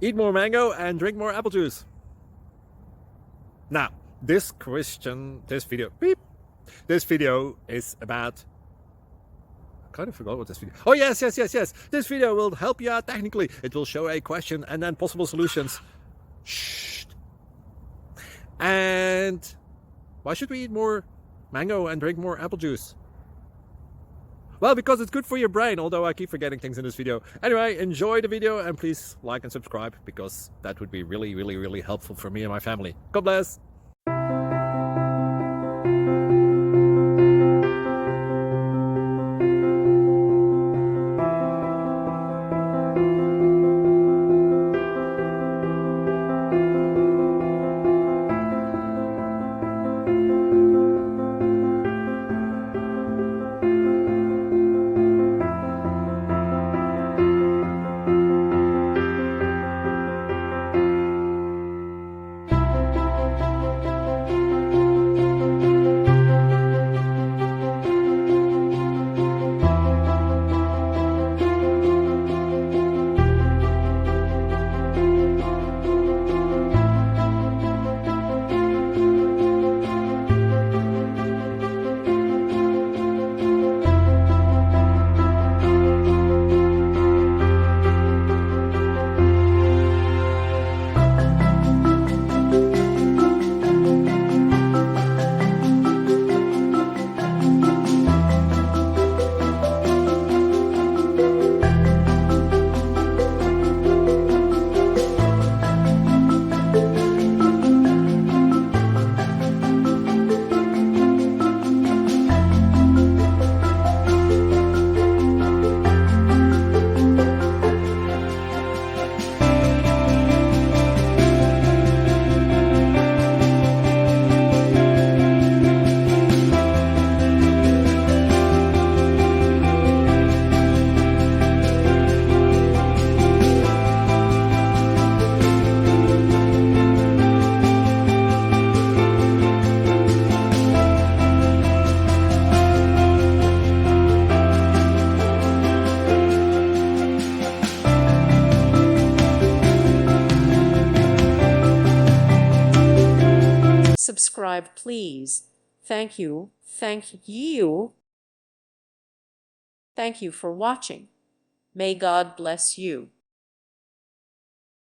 eat more mango and drink more apple juice. Now, this video is about, I kind of forgot what this video. Oh, yes. This video will help you out technically. It will show a question and then possible solutions. Shh. And why should we eat more mango and drink more apple juice? Well, because it's good for your brain, although I keep forgetting things in this video. Anyway, enjoy the video and please like and subscribe, because that would be really helpful for me and my family. God bless. Subscribe, please. Thank you. Thank you. Thank you for watching. May God bless you.